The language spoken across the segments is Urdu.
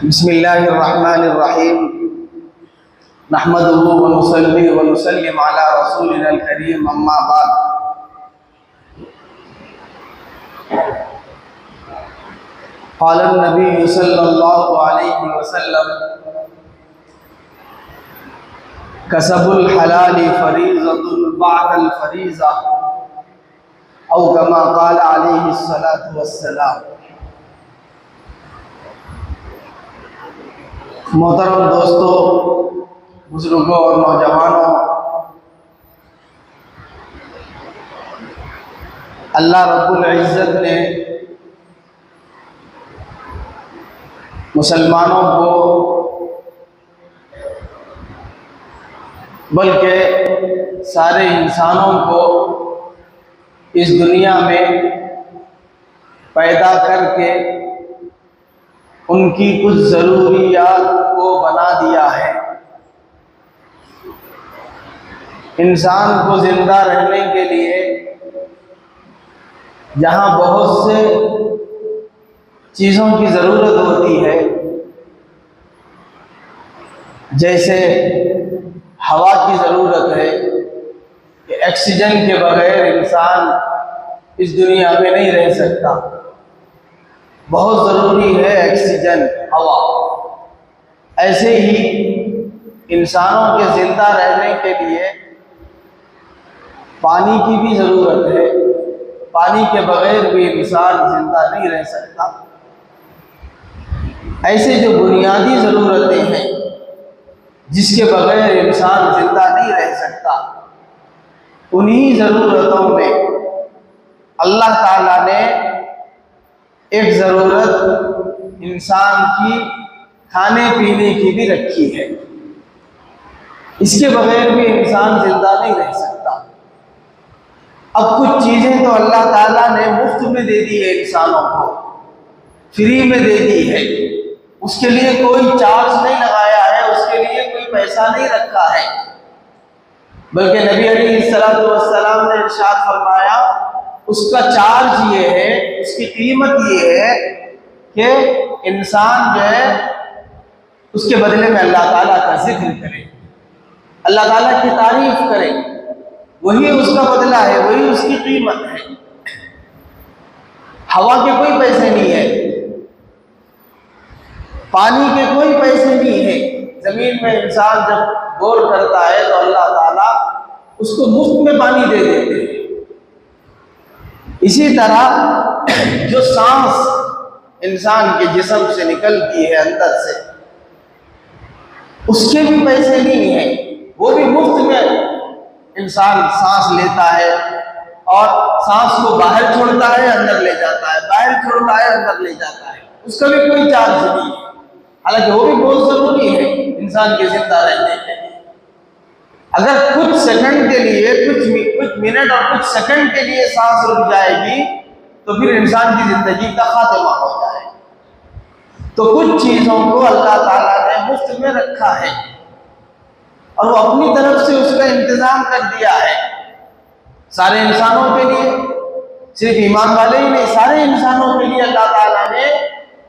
بسم اللہ الرحمن الرحیم نحمده ونصلی ونسلم علی رسولنا الکریم اما بعد قال النبی صلی اللہ علیہ وسلم کسب الحلال فریضۃ بعد الفریضہ او کما قال علیہ الصلاۃ والسلام۔ محترم دوستو، بزرگوں اور نوجوانوں، اللہ رب العزت نے مسلمانوں کو بلکہ سارے انسانوں کو اس دنیا میں پیدا کر کے ان کی کچھ ضروریات کو بنا دیا ہے۔ انسان کو زندہ رہنے کے لیے جہاں بہت سے چیزوں کی ضرورت ہوتی ہے، جیسے ہوا کی ضرورت ہے کہ آکسیجن کے بغیر انسان اس دنیا میں نہیں رہ سکتا، بہت ضروری ہے آکسیجن، ہوا۔ ایسے ہی انسانوں کے زندہ رہنے کے لیے پانی کی بھی ضرورت ہے، پانی کے بغیر بھی انسان زندہ نہیں رہ سکتا۔ ایسے جو بنیادی ضرورتیں ہیں جس کے بغیر انسان زندہ نہیں رہ سکتا، انہی ضرورتوں میں اللہ تعالیٰ نے ایک ضرورت انسان کی کھانے پینے کی بھی رکھی ہے۔ اس کے بغیر بھی انسان زندہ نہیں رہ سکتا۔ اب کچھ چیزیں تو اللہ تعالیٰ نے مفت میں دے دی ہے، انسانوں کو فری میں دے دی ہے، اس کے لیے کوئی چارج نہیں لگایا ہے، اس کے لیے کوئی پیسہ نہیں رکھا ہے، بلکہ نبی علیہ السلام نے ارشاد فرمایا اس کا چارج یہ ہے، اس کی قیمت یہ ہے کہ انسان جو ہے اس کے بدلے میں اللہ تعالیٰ کا ذکر کرے، اللہ تعالیٰ کی تعریف کرے، وہی اس کا بدلہ ہے، وہی اس کی قیمت ہے۔ ہوا کے کوئی پیسے نہیں ہے، پانی کے کوئی پیسے نہیں ہے۔ زمین میں انسان جب بور کرتا ہے تو اللہ تعالیٰ اس کو مفت میں پانی دے دیتے ہیں۔ اسی طرح جو سانس انسان کے جسم سے نکلتی ہے اندر سے، اس کے بھی پیسے نہیں ہیں، وہ بھی مفت میں انسان سانس لیتا ہے، اور سانس کو باہر چھوڑتا ہے اندر لے جاتا ہے، باہر چھوڑتا ہے اندر لے جاتا ہے، اس کا بھی کوئی چارج نہیں ہے، حالانکہ وہ بھی بہت ضروری ہے انسان کے زندہ رہنے کے لیے۔ اگر کچھ سیکنڈ کے لیے، کچھ منٹ اور کچھ سیکنڈ کے لیے سانس رک جائے گی تو پھر انسان کی زندگی کا خاتمہ ہو جائے گا۔ تو کچھ چیزوں کو اللہ تعالیٰ نے مفت میں رکھا ہے اور وہ اپنی طرف سے اس کا انتظام کر دیا ہے سارے انسانوں کے لیے، صرف ایمان والے ہی نہیں، سارے انسانوں کے لیے اللہ تعالیٰ نے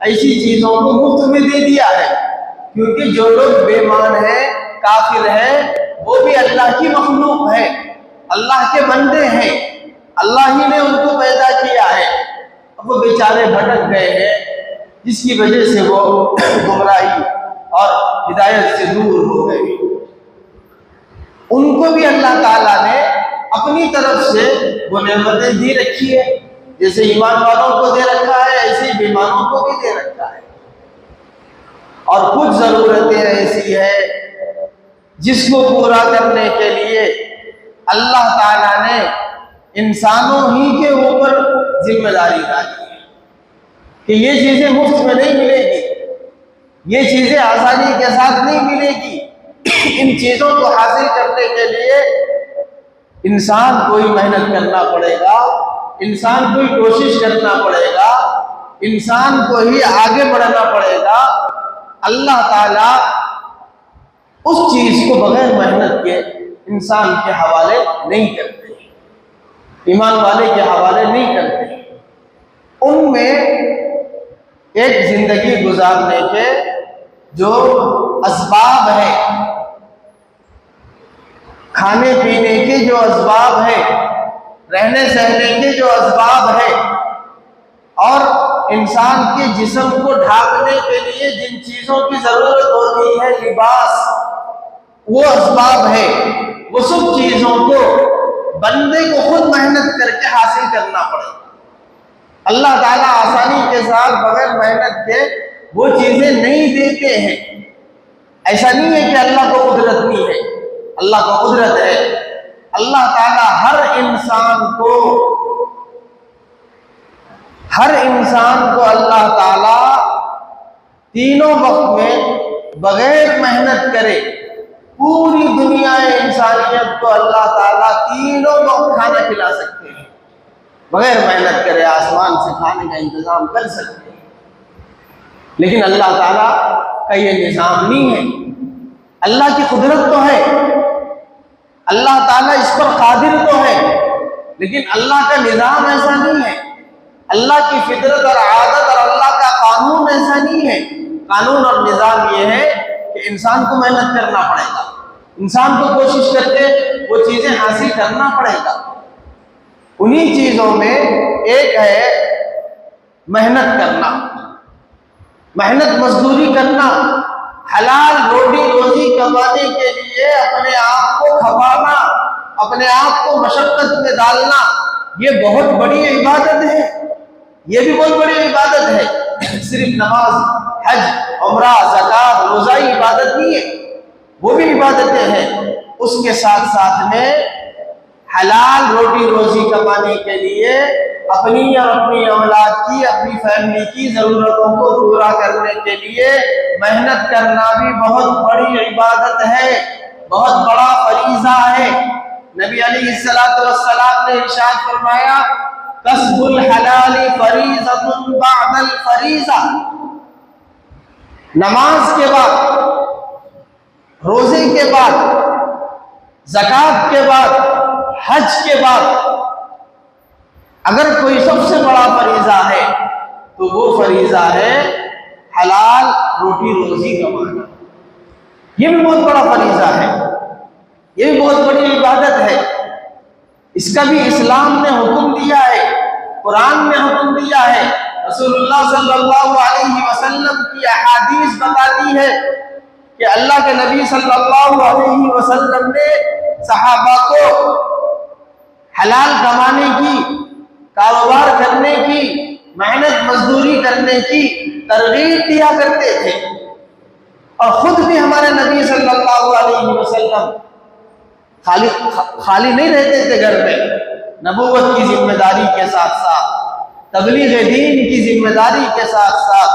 ایسی چیزوں کو مفت میں دے دیا ہے، کیونکہ جو لوگ بے ایمان ہیں، کافر ہیں، وہ بھی اللہ کی مخلوق ہے، اللہ کے بندے ہیں، اللہ ہی نے ان کو پیدا کیا ہے، اب وہ بیچارے بھٹک گئے ہیں، جس کی وجہ سے وہ گمراہی اور ہدایت سے دور ہو گئے۔ ان کو بھی اللہ تعالیٰ نے اپنی طرف سے وہ نعمتیں دی رکھی ہے، جیسے ایمان والوں کو دے رکھا ہے، ایسے ہی بے ایمانوں کو بھی دے رکھا ہے۔ اور کچھ ضرورتیں ایسی ہیں جس کو پورا کرنے کے لیے اللہ تعالیٰ نے انسانوں ہی کے اوپر ذمہ داری ڈالی ہے کہ یہ چیزیں مفت میں نہیں ملے گی، یہ چیزیں آسانی کے ساتھ نہیں ملے گی۔ ان چیزوں کو حاصل کرنے کے لیے انسان کو ہی محنت کرنا پڑے گا، انسان کو ہی کوشش کرنا پڑے گا، انسان کو ہی آگے بڑھنا پڑے گا۔ اللہ تعالیٰ اس چیز کو بغیر محنت کے انسان کے حوالے نہیں کرتے، ایمان والے کے حوالے نہیں کرتے۔ ان میں ایک زندگی گزارنے کے جو اسباب ہے، کھانے پینے کے جو اسباب ہے، رہنے سہنے کے جو اسباب ہے، اور انسان کے جسم کو ڈھانپنے کے لیے جن چیزوں کی ضرورت ہوتی ہے، لباس، وہ اسباب ہے، وہ سب چیزوں کو بندے کو خود محنت کر کے حاصل کرنا پڑے گا۔ اللہ تعالیٰ آسانی کے ساتھ بغیر محنت کے وہ چیزیں نہیں دیتے ہیں۔ ایسا نہیں ہے کہ اللہ کو قدرت نہیں ہے، اللہ کو قدرت ہے۔ اللہ تعالیٰ ہر انسان کو اللہ تعالیٰ تینوں وقت میں بغیر محنت کرے، پوری دنیا انسانیت کو اللہ تعالیٰ تینوں وقت کھانا کھلا سکتے ہیں، بغیر محنت کرے آسمان سے کھانے کا انتظام کر سکتے ہیں۔ لیکن اللہ تعالیٰ کا یہ نظام نہیں ہے۔ اللہ کی قدرت تو ہے، اللہ تعالیٰ اس پر قادر تو ہے، لیکن اللہ کا نظام ایسا نہیں ہے۔ اللہ کی فطرت اور عادت اور اللہ کا قانون ایسا نہیں ہے۔ قانون اور نظام یہ ہے کہ انسان کو محنت کرنا پڑے گا، انسان کو کوشش کر کے وہ چیزیں حاصل کرنا پڑے گا۔ انہی چیزوں میں ایک ہے محنت کرنا، محنت مزدوری کرنا، حلال روٹی روزی کمانے کے لیے اپنے آپ کو کھپانا، اپنے آپ کو مشقت میں ڈالنا، یہ بہت بڑی عبادت ہے، یہ بھی بہت بڑی عبادت ہے۔ صرف نماز، حج، عمرہ، زکوٰۃ، روزہ ہی عبادت نہیں ہے، وہ بھی عبادتیں ہیں۔ اس کے ساتھ ساتھ میں حلال روٹی روزی کمانے کے لیے اپنی اور اپنی اولاد کی، اپنی فیملی کی ضرورتوں کو پورا کرنے کے لیے محنت کرنا بھی بہت بڑی عبادت ہے، بہت بڑا فریضہ ہے۔ نبی علیہ السلام نے ارشاد فرمایا، کسب الحلال فریضۃ بعد الفریضہ۔ نماز کے بعد، روزے کے بعد، زکوٰۃ کے بعد، حج کے بعد اگر کوئی سب سے بڑا فریضہ ہے تو وہ فریضہ ہے حلال روٹی روزی کمانا۔ یہ بھی بہت بڑا فریضہ ہے، یہ بھی بہت بڑی عبادت ہے۔ اس کا بھی اسلام نے حکم دیا ہے، قرآن نے حکم دیا ہے، رسول اللہ صلی اللہ علیہ وسلم کی احادیث بتاتی ہے کہ اللہ کے نبی صلی اللہ علیہ وسلم نے صحابہ کو حلال کمانے کی، کاروبار کرنے کی، محنت مزدوری کرنے کی ترغیب دیا کرتے تھے، اور خود بھی ہمارے نبی صلی اللہ علیہ وسلم خالی نہیں رہتے تھے گھر میں، نبوت کی ذمہ داری کے ساتھ ساتھ، تبلیغ دین کی ذمہ داری کے ساتھ ساتھ،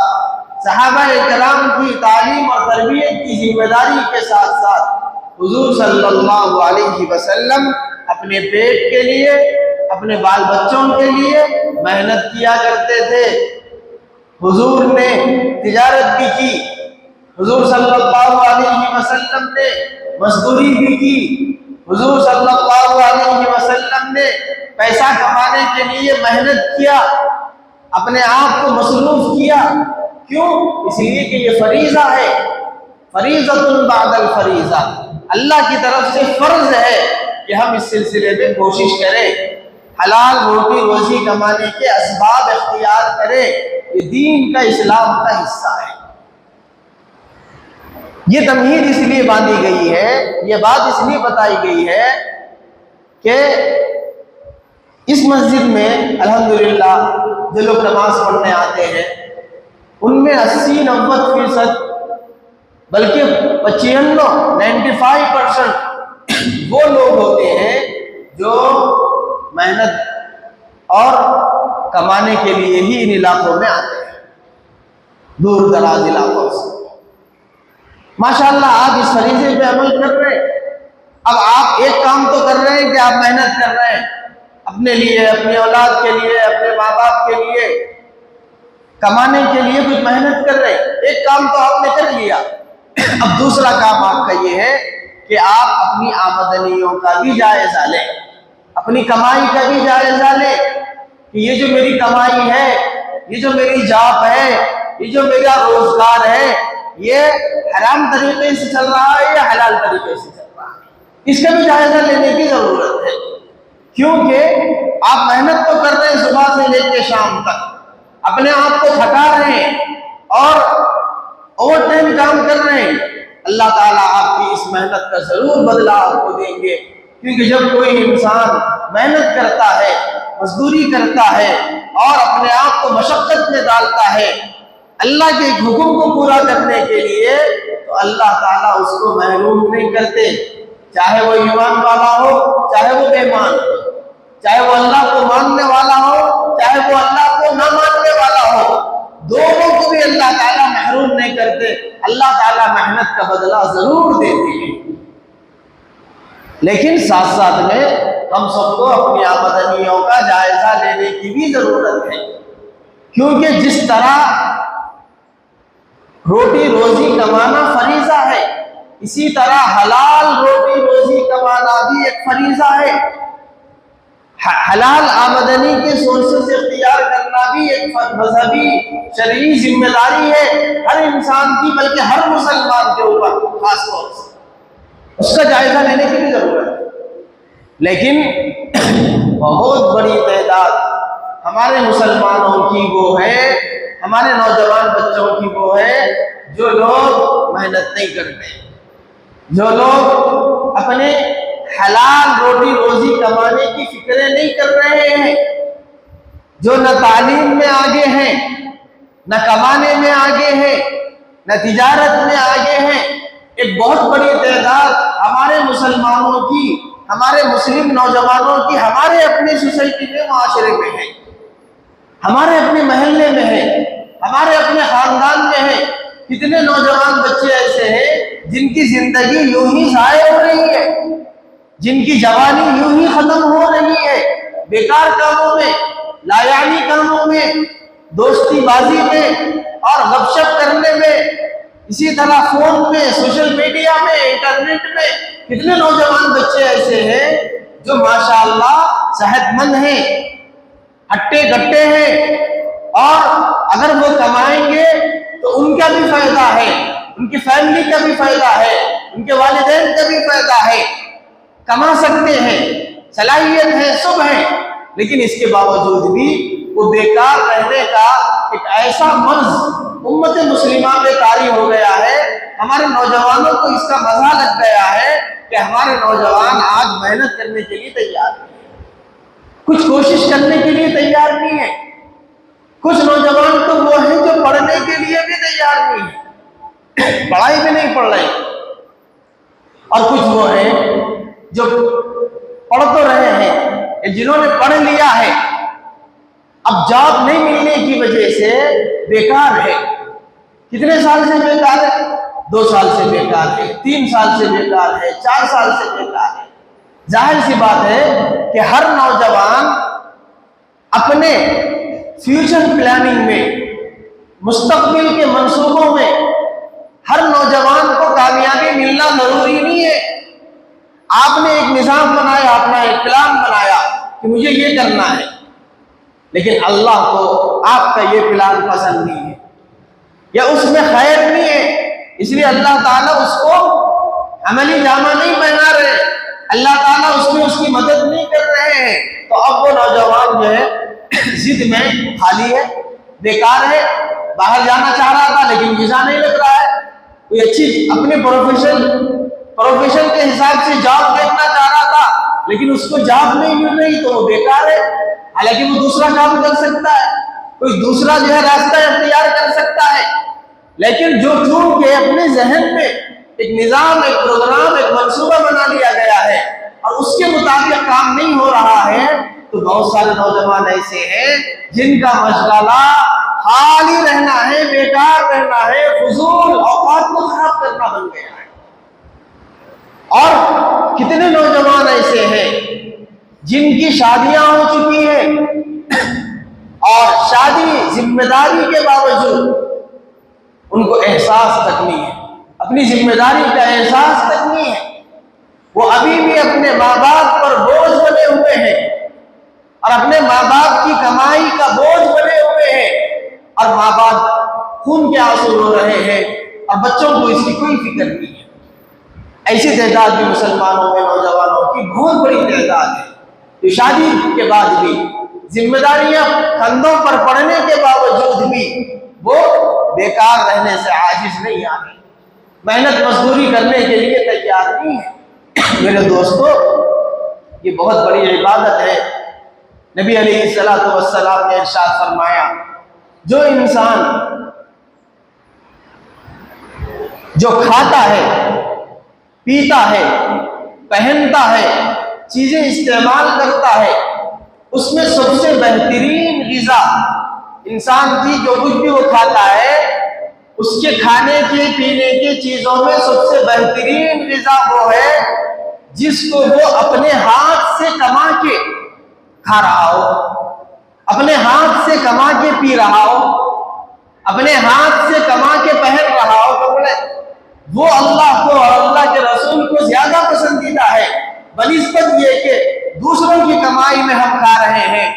صحابہ کرام کی تعلیم اور تربیت کی ذمہ داری کے ساتھ ساتھ حضور صلی اللہ علیہ وسلم اپنے پیٹ کے لیے، اپنے بال بچوں کے لیے محنت کیا کرتے تھے۔ حضور نے تجارت بھی کی، حضور صلی اللہ علیہ وسلم نے مزدوری بھی کی، حضور صلی اللہ علیہ وسلم نے پیسہ کمانے کے لیے محنت کیا، اپنے آپ کو مصروف کیا۔ کیوں؟ اس لیے کہ یہ فریضہ ہے، فریضۃ بعد الفریضہ، اللہ کی طرف سے فرض ہے کہ ہم اس سلسلے میں کوشش کریں، حلال روٹی روزی کمانے کے اسباب اختیار کریں۔ یہ دین کا، اسلام کا حصہ ہے۔ یہ تمہید اس لیے باندھی گئی ہے، یہ بات اس لیے بتائی گئی ہے کہ اس مسجد میں الحمدللہ جو لوگ نماز پڑھنے آتے ہیں ان میں 80-90% بلکہ 95% وہ لوگ ہوتے ہیں جو محنت اور کمانے کے لیے ہی ان علاقوں میں آتے ہیں، دور دراز علاقوں سے۔ ماشاءاللہ آپ اس فریضے پہ عمل کر رہے ہیں۔ اب آپ ایک کام تو کر رہے ہیں کہ آپ محنت کر رہے ہیں اپنے لیے، اپنی اولاد کے لیے، اپنے ماں باپ کے لیے، کمانے کے لیے کچھ محنت کر رہے ہیں، ایک کام تو آپ نے کر لیا۔ اب دوسرا کام آپ کا یہ ہے کہ آپ اپنی آمدنیوں کا بھی جائزہ لیں، اپنی کمائی کا بھی جائزہ لیں کہ یہ جو میری کمائی ہے، یہ جو میری جاب ہے، یہ جو میرا روزگار ہے، یہ حرام طریقے سے چل رہا ہے یا حلال طریقے سے چل رہا ہے، اس کا بھی جائزہ لینے کی ضرورت ہے۔ کیونکہ آپ محنت تو کر رہے ہیں صبح سے لے کے شام تک، اپنے آپ کو تھکا رہے ہیں اور اوور ٹائم کام کر رہے ہیں، اللہ تعالیٰ آپ کی اس محنت کا ضرور بدلہ آپ کو دیں گے۔ کیونکہ جب کوئی انسان محنت کرتا ہے، مزدوری کرتا ہے اور اپنے آپ کو مشقت میں ڈالتا ہے اللہ کے حکم کو پورا کرنے کے لیے، تو اللہ تعالیٰ اس کو محروم نہیں کرتے، چاہے وہ ایمان والا ہو چاہے وہ بے ایمان ہو، چاہے وہ اللہ کو ماننے والا ہو چاہے وہ اللہ کو نہ ماننے والا ہو، دونوں کو بھی اللہ تعالیٰ محروم نہیں کرتے، اللہ تعالیٰ محنت کا بدلہ ضرور دیتے ہیں۔ لیکن ساتھ ساتھ میں ہم سب کو اپنی آمدنیوں کا جائزہ لینے کی بھی ضرورت ہے، کیونکہ جس طرح روٹی روزی کمانا فریضہ ہے، اسی طرح حلال روٹی روزی کمانا بھی ایک فریضہ ہے۔ حلال آمدنی کے سورسز اختیار کرنا بھی ایک مذہبی شرعی ذمہ داری ہے ہر انسان کی، بلکہ ہر مسلمان کے اوپر خاص طور سے اس کا جائزہ لینے کی بھی ضرورت ہے۔ لیکن بہت بڑی تعداد ہمارے مسلمانوں کی وہ ہے، ہمارے نوجوان بچوں کی وہ ہے جو لوگ محنت نہیں کرتے، جو لوگ اپنے حلال روٹی روزی کمانے کی فکریں نہیں کر رہے ہیں، جو نہ تعلیم میں آگے ہیں، نہ کمانے میں آگے ہیں، نہ تجارت میں آگے ہیں۔ ایک بہت بڑی تعداد ہمارے مسلمانوں کی، ہمارے مسلم نوجوانوں کی ہمارے اپنے سوسائٹی میں، معاشرے میں ہے، ہمارے اپنے محلے میں ہے، ہمارے اپنے خاندان میں ہے۔ کتنے نوجوان بچے ایسے ہیں جن کی زندگی یوں ہی ضائع ہو رہی ہے، جن کی جوانی یوں ہی ختم ہو رہی ہے، بیکار کاموں میں، لایعنی کاموں میں، دوستی بازی میں اور گپ شپ کرنے میں، اسی طرح فون میں، سوشل میڈیا میں، انٹرنیٹ میں۔ کتنے نوجوان بچے ایسے ہیں جو ماشاءاللہ صحت مند ہیں، ہٹے گٹے ہیں، اور اگر وہ کمائیں گے تو ان کا بھی فائدہ ہے، ان کی فیملی کا بھی فائدہ ہے، ان کے والدین کا بھی فائدہ ہے، کما سکتے ہیں، صلاحیت ہے، سب ہے، لیکن اس کے باوجود بھی وہ بیکار رہنے کا ایک ایسا مرض امت مسلمہ میں طاری ہو گیا ہے، ہمارے نوجوانوں کو اس کا مزہ لگ گیا ہے کہ ہمارے نوجوان آج محنت کرنے کے لیے تیار نہیں ہیں، کچھ کوشش کرنے کے لیے تیار نہیں ہیں۔ کچھ نوجوان تو وہ ہیں جو پڑھنے کے لیے بھی تیار نہیں ہیں، پڑھائی بھی نہیں پڑھ رہے، اور کچھ وہ ہیں جو پڑھ تو رہے ہیں، جنہوں نے پڑھ لیا ہے، اب جاب نہیں ملنے کی وجہ سے بیکار ہے۔ کتنے سال سے بیکار ہے؟ 2 سال سے بیکار ہے، 3 سال سے بیکار ہے، 4 سال سے بیکار ہے۔ ظاہر سی بات ہے کہ ہر نوجوان اپنے فیوچر پلاننگ میں، مستقبل کے منصوبوں میں، ہر نوجوان کو کامیابی ملنا ضروری نہیں ہے۔ آپ نے ایک نظام بنایا، اپنا ایک پلان بنایا کہ مجھے یہ کرنا ہے، لیکن اللہ کو آپ کا یہ پلان پسند نہیں ہے یا اس میں خیر نہیں ہے، اس لیے اللہ تعالیٰ اس کو عملی جامہ نہیں پہنا رہے، اللہ تعالیٰ اس میں اس کی مدد نہیں کر رہے ہیں۔ تو اب وہ نوجوان جو ہے ضد میں خالی ہے، بیکار ہے، باہر جانا چاہ رہا تھا لیکن ویزا نہیں لگ رہا ہے، کوئی اچھی اپنے پروفیشن کے حساب سے جاب دیکھنا چاہ رہا تھا لیکن اس کو جاب نہیں مل رہی تو وہ بیکار ہے، حالانکہ وہ دوسرا کام کر سکتا ہے، کوئی دوسرا جو ہے راستہ اختیار کر سکتا ہے، لیکن جو چون کے اپنے ذہن میں ایک نظام، ایک پروگرام، ایک منصوبہ بنا لیا گیا ہے اور اس کے مطابق کام نہیں ہو رہا ہے، تو بہت سارے نوجوان ایسے ہیں جن کا مشغلہ خالی رہنا ہے، بیکار رہنا ہے، فضول اوقات کو خراب کرنا بن گیا ہے۔ اور کتنے نوجوان ایسے ہیں جن کی شادیاں ہو چکی ہیں اور شادی ذمہ داری کے باوجود ان کو احساس تک نہیں ہے، اپنی ذمہ داری کا احساس تک نہیں ہے، وہ ابھی بھی اپنے ماں باپ پر بوجھ بنے ہوئے ہیں اور اپنے ماں باپ کی کمائی کا بوجھ بنے ہوئے ہیں، اور ماں باپ خون کے آنسو رو رہے ہیں اب بچوں کو اس کی کوئی فکر نہیں ہے۔ ایسی تعداد بھی مسلمانوں میں نوجوانوں کی بہت بڑی تعداد ہے جو شادی کے بعد بھی ذمہ داریاں کندھوں پر پڑنے کے باوجود بھی وہ بیکار رہنے سے عاجز نہیں آتے، محنت مزدوری کرنے کے لیے تیار نہیں ہے۔ میرے دوستو، یہ بہت بڑی عبادت ہے۔ نبی علیہ السلام نے ارشاد فرمایا، جو انسان جو کھاتا ہے، پیتا ہے، پہنتا ہے، چیزیں استعمال کرتا ہے، اس میں سب سے بہترین غذا انسان کی جو کچھ بھی وہ کھاتا ہے، اس کے کھانے کے پینے کے چیزوں میں سب سے بہترین غذا وہ ہے جس کو وہ اپنے ہاتھ سے کما کے کھا رہا ہو، اپنے ہاتھ سے کما کے پی رہا ہو، اپنے ہاتھ سے کما کے پہن رہا ہو، تو بولے وہ اللہ کو اور اللہ کے رسول کو زیادہ پسندیدہ ہے بنسبت یہ کہ دوسروں کی کمائی میں ہم کھا رہے ہیں،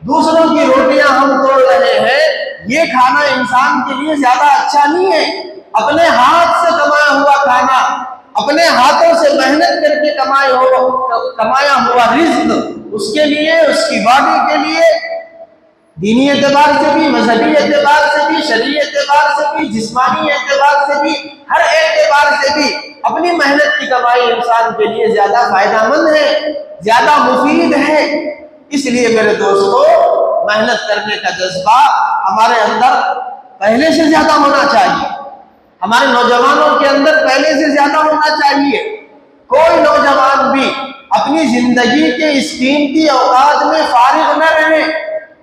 دوسروں کی روٹیاں ہم توڑ رہے ہیں۔ یہ کھانا انسان کے لیے زیادہ اچھا نہیں ہے۔ اپنے ہاتھ سے کمایا ہوا کھانا، اپنے ہاتھوں سے محنت کر کے کمایا ہوا رزق، اس کے لیے، اس کی باڈی کے لیے، دینی اعتبار سے بھی، مذہبی اعتبار سے بھی، شرعی اعتبار سے بھی، جسمانی اعتبار سے بھی، ہر اعتبار سے بھی اپنی محنت کی کمائی انسان کے لیے زیادہ فائدہ مند ہے، زیادہ مفید ہے۔ اس لیے میرے دوستو، محنت کرنے کا جذبہ ہمارے اندر پہلے سے زیادہ ہونا چاہیے، ہمارے نوجوانوں کے اندر پہلے سے زیادہ ہونا چاہیے۔ کوئی نوجوان بھی اپنی زندگی کے اس قیمتی اوقات میں فارغ نہ رہے،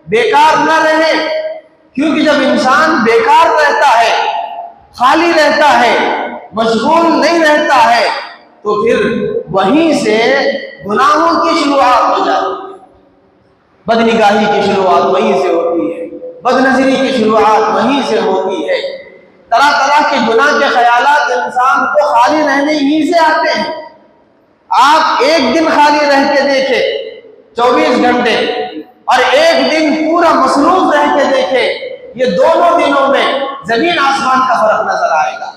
بیکار نہ رہے، کیونکہ جب انسان بیکار رہتا ہے، خالی رہتا ہے، مشغول نہیں رہتا ہے، تو پھر وہیں سے گناہوں کی شروعات ہو جاتی ہے، بدنگاہی کی شروعات وہیں سے ہوتی ہے، بدنظری کی شروعات وہیں سے ہوتی ہے، طرح طرح کے گناہ کے خیالات انسان کو خالی رہنے ہی سے آتے ہیں۔ آپ ایک دن خالی رہ کے دیکھیں 24 گھنٹے، اور ایک دن پورا مصروف رہ کے دیکھیں، یہ دونوں دنوں میں زمین آسمان کا فرق نظر آئے گا۔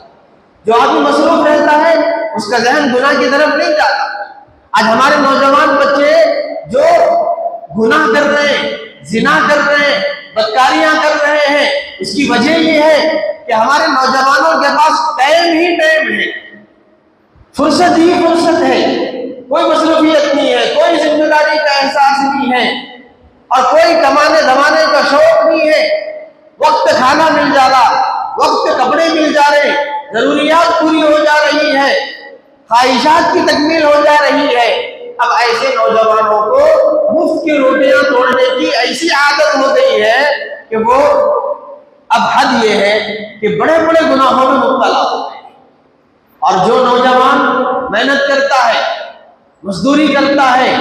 جو آدمی مصروف رہتا ہے اس کا ذہن گناہ کی طرف نہیں جاتا۔ آج ہمارے نوجوان بچے جو گناہ کر رہے ہیں، زنا کر رہے ہیں، بدکاریاں کر رہے ہیں، اس کی وجہ یہ ہے کہ ہمارے نوجوانوں کے پاس ٹائم ہی ٹائم ہے، فرصت ہی فرصت ہے، کوئی مصروفیت نہیں ہے، کوئی ذمہ داری کا احساس نہیں ہے، اور کوئی کمانے دھمانے کا شوق نہیں ہے۔ وقت کھانا مل جا رہا، وقت کپڑے مل جا رہے، ضروریات پوری ہو جا رہی ہے، خواہشات کی تکمیل ہو جا رہی ہے۔ اب ایسے نوجوانوں کو مفت کی روٹیاں توڑنے کی ایسی عادت ہو گئی ہے کہ وہ اب حد یہ ہے کہ بڑے بڑے گناہوں میں مبتلا ہو گئے۔ اور جو نوجوان محنت کرتا ہے، مزدوری کرتا ہے،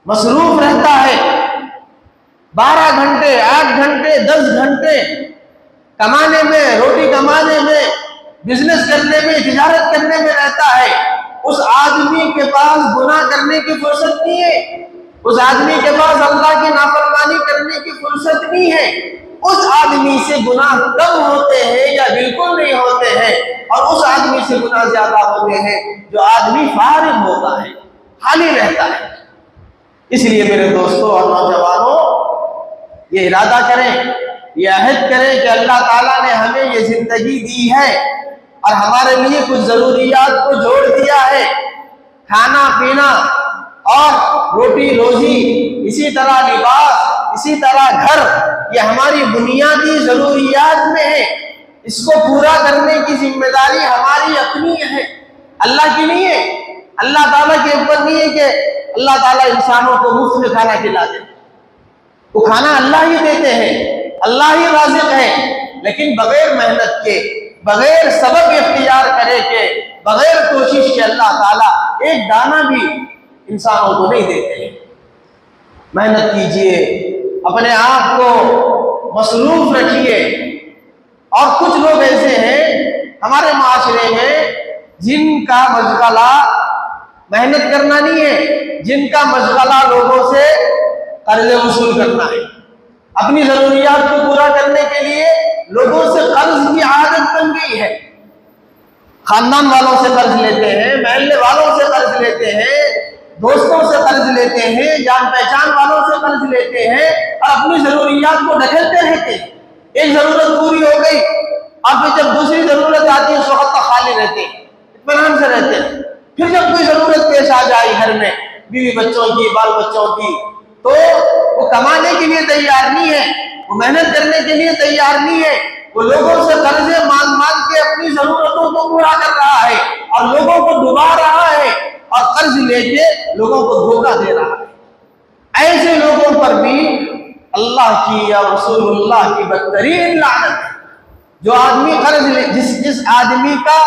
مصروف رہتا ہے، 12 گھنٹے، 8 گھنٹے، 10 گھنٹے کمانے میں، روٹی کمانے میں، بزنس کرنے میں، تجارت کرنے میں رہتا ہے، اس آدمی کے پاس گناہ کرنے کی فرصت نہیں ہے، اس آدمی کے پاس اللہ کی نافرمانی کرنے کی فرصت نہیں ہے۔ اس آدمی سے گناہ کم ہوتے ہیں یا بالکل نہیں ہوتے ہیں، اور اس آدمی سے گناہ زیادہ ہوتے ہیں جو آدمی فارغ ہوتا ہے، خالی رہتا ہے۔ اس لیے میرے دوستوں اور نوجوانوں، یہ ارادہ کریں، یہ عہد کریں کہ اللہ تعالیٰ نے ہمیں یہ زندگی دی ہے اور ہمارے لیے کچھ ضروریات کو جوڑ دیا ہے، کھانا پینا اور روٹی روزی، اسی طرح لباس، اسی طرح گھر، یہ ہماری بنیادی ضروریات میں ہے۔ اس کو پورا کرنے کی ذمہ داری ہماری اپنی ہے، اللہ کی نہیں ہے۔ اللہ تعالیٰ کے اوپر نہیں ہے کہ اللہ تعالیٰ انسانوں کو مفت میں کھانا کھلا دے، وہ کھانا اللہ ہی دیتے ہیں، اللہ ہی رازق ہے، لیکن بغیر محنت کے، بغیر سبب اختیار کرے کے، بغیر کوشش کے اللہ تعالیٰ ایک دانہ بھی انسانوں کو نہیں دیتے ہیں۔ محنت کیجئے، اپنے آپ کو مصروف رکھیے۔ اور کچھ لوگ ایسے ہیں ہمارے معاشرے میں جن کا مشغلہ محنت کرنا نہیں ہے، جن کا مشغلہ لوگوں سے قرض وصول کرنا ہے، اپنی ضروریات کو پورا کرنے کے لیے لوگوں سے قرض کی عادت بن گئی ہے۔ خاندان والوں سے قرض لیتے ہیں، محلے والوں سے قرض لیتے ہیں، دوستوں سے قرض لیتے ہیں، جان پہچان والوں سے قرض لیتے ہیں اور اپنی ضروریات کو ڈھکیلتے رہتے ہیں۔ ایک ضرورت پوری ہو گئی اور پھر جب دوسری ضرورت آتی ہے اس وقت تک خالی رہتے ہیں، اطمینان سے رہتے ہیں۔ پھر جب کوئی ضرورت پیش آ جائے گھر میں بیوی بچوں کی، بال بچوں کی، تو وہ کمانے کے لیے تیار نہیں ہے، وہ محنت کرنے کے لیے تیار نہیں ہے، وہ لوگوں سے قرضے مانگ مانگ کے اپنی ضرورتوں کو پورا کر رہا ہے اور لوگوں کو ڈبا رہا ہے اور قرض لے کے لوگوں کو دھوکہ دے رہا ہے۔ ایسے لوگوں پر بھی اللہ کی اور رسول اللہ کی بدترین لعنت ہے۔ جو آدمی قرض لے، جس آدمی کا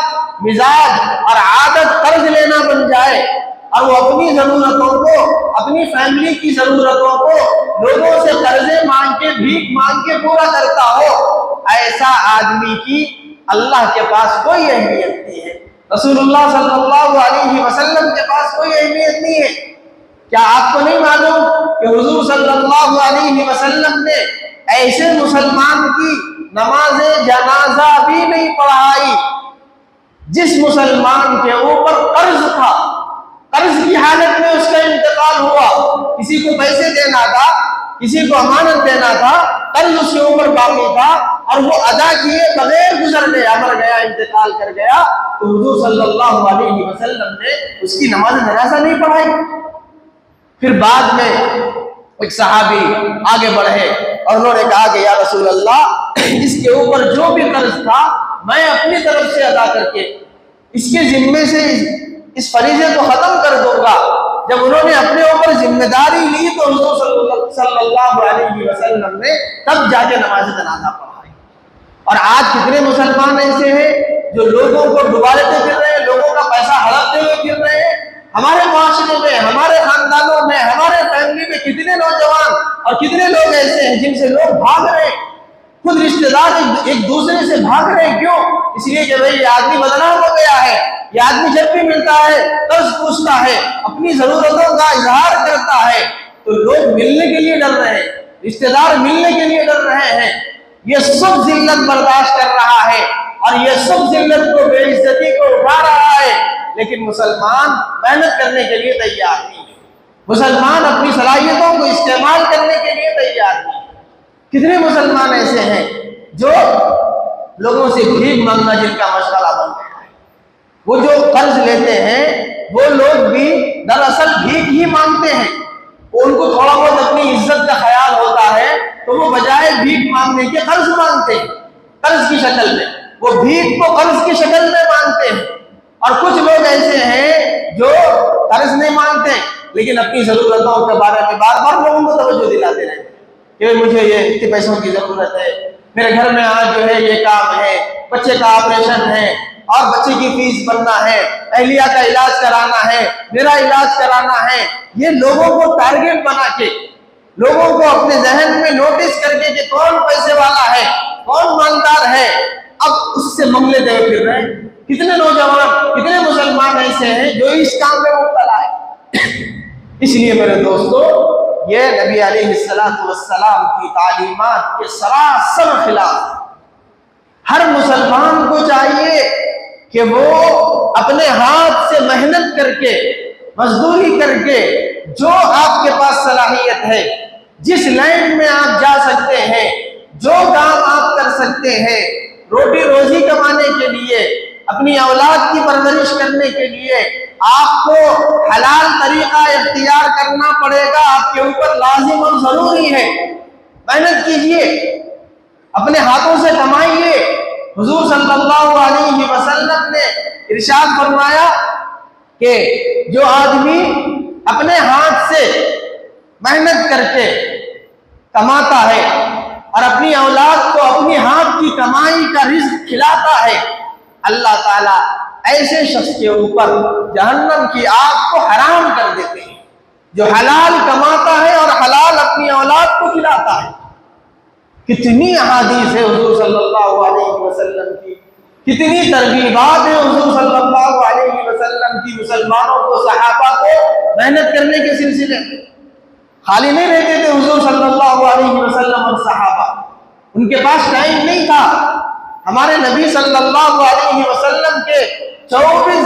مزاج اور عادت قرض لینا بن جائے اور وہ اپنی ضرورتوں کو، اپنی فیملی کی ضرورتوں کو لوگوں سے قرضے مانگ کے، بھیک مانگ کے پورا کرتا ہو، ایسا آدمی کی اللہ کے پاس کوئی اہمیت نہیں ہے، رسول اللہ صلی اللہ علیہ وسلم کے پاس کوئی اہمیت نہیں ہے۔ کیا آپ کو نہیں معلوم کہ حضور صلی اللہ علیہ وسلم نے ایسے مسلمان کی نماز جنازہ بھی نہیں پڑھائی جس مسلمان کے اوپر قرض تھا، قرض کی حالت میں اس کا انتقال ہوا، کسی کو پیسے دینا تھا، کسی کو امانت دینا تھا، قرض اس کے اوپر باقی تھا اور وہ ادا کیے بغیر گزر گیا، مر گیا، انتقال کر گیا، تو حضور صلی اللہ علیہ وسلم نے اس کی نماز جنازہ نہیں پڑھائی۔ پھر بعد میں ایک صحابی آگے بڑھے اور انہوں نے کہا کہ یا رسول اللہ، اس کے اوپر جو بھی قرض تھا میں اپنی طرف سے ادا کر کے اس کے ذمے سے اس فریضے کو ختم کر دوں گا۔ جب انہوں نے اپنے اوپر ذمہ داری لی تو حضور صلی اللہ علیہ وسلم نے تب جا کے نماز جنازہ پڑھائی۔ اور آج کتنے مسلمان ایسے ہیں جو لوگوں کو ڈبا لیتے پھر رہے ہیں، لوگوں کا پیسہ ہڑپتے ہوئے پھر رہے ہیں۔ ہمارے معاشرے میں، ہمارے خاندانوں میں، ہمارے فیملی میں کتنے نوجوان اور کتنے لوگ ایسے ہیں جن سے لوگ بھاگ رہے ہیں، خود رشتہ دار ایک دوسرے سے بھاگ رہے ہیں۔ کیوں؟ اس لیے کہ بھئی یہ آدمی بدنام ہو گیا ہے، یہ آدمی جب بھی ملتا ہے قرض پوچھتا ہے، اپنی ضرورتوں کا اظہار کرتا ہے، تو لوگ ملنے کے لیے ڈر رہے ہیں، رشتہ دار ملنے کے لیے ڈر رہے ہیں۔ یہ سب ذلت برداشت کر رہا ہے اور یہ سب ذلت کو، بے عزتی کو اٹھا رہا ہے، لیکن مسلمان محنت کرنے کے لیے تیار نہیں ہے، مسلمان اپنی صلاحیتوں کو استعمال کرنے کے لیے تیار نہیں ہے۔ کتنے مسلمان ایسے ہیں جو لوگوں سے بھیک مانگنا جن کا مشغلہ بن گیا ہے، وہ جو قرض لیتے ہیں وہ لوگ بھی دراصل بھیک ہی مانگتے ہیں، ان کو تھوڑا بہت اپنی عزت کا خیال ہوتا ہے تو وہ بجائے بھیک مانگنے کے قرض مانگتے ہیں، قرض کی شکل میں، وہ بھیک کو قرض کی شکل میں مانگتے ہیں۔ اور کچھ لوگ ایسے ہیں جو قرض نہیں مانگتے لیکن اپنی ضرورتوں کے بارے میں بار بار لوگوں کو توجہ دلاتے رہتے ہیں کہ مجھے یہ اتنے پیسوں کی ضرورت ہے، میرے گھر میں آج جو ہے یہ کام ہے، بچے کا آپریشن ہے اور بچے کی فیس بننا ہے، اہلیہ کا علاج کرانا ہے، میرا علاج کرانا ہے۔ یہ لوگوں کو ٹارگٹ بنا کے، لوگوں کو اپنے ذہن میں نوٹس کر کے کہ کون پیسے والا ہے، کون مالدار ہے، اب اس سے منگلے دے پھر رہے ہیں۔ کتنے نوجوان، کتنے مسلمان ایسے ہیں جو اس کام میں مبتلا ہے۔ اس لیے میرے دوستو، یہ نبی علیہ السلام کی تعلیمات کے سراسر خلاف۔ ہر مسلمان کو چاہیے کہ وہ اپنے ہاتھ سے محنت کر کے، مزدوری کر کے، جو آپ کے پاس صلاحیت ہے، جس لائن میں آپ جا سکتے ہیں، جو کام آپ کر سکتے ہیں، روٹی روزی کمانے کے لیے، اپنی اولاد کی پرورش کرنے کے لیے آپ کو حلال طریقہ اختیار کرنا پڑے گا، آپ کے اوپر لازم اور ضروری ہے۔ محنت کیجئے، اپنے ہاتھوں سے کمائیے۔ حضور صلی اللہ علیہ وسلم نے ارشاد فرمایا کہ جو آدمی اپنے ہاتھ سے محنت کر کے کماتا ہے اور اپنی اولاد کو اپنی ہاتھ کی کمائی کا رزق کھلاتا ہے، اللہ تعالیٰ ایسے شخص کے اوپر جہنم کی آگ کو حرام کر دیتے ہیں، جو حلال کماتا ہے اور حلال اپنی اولاد کو کھلاتا ہے۔ کتنی احادیث ہے حضور صلی اللہ علیہ وسلم کی، کتنی ترغیبات ہیں حضور صلی اللہ علیہ وسلم کی مسلمانوں کو، صحابہ کو محنت کرنے کے سلسلے میں۔ خالی نہیں رہتے تھے حضور صلی اللہ علیہ وسلم اور صحابہ، ان کے پاس ٹائم نہیں تھا۔ ہمارے نبی صلی اللہ علیہ وسلم کے 24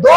2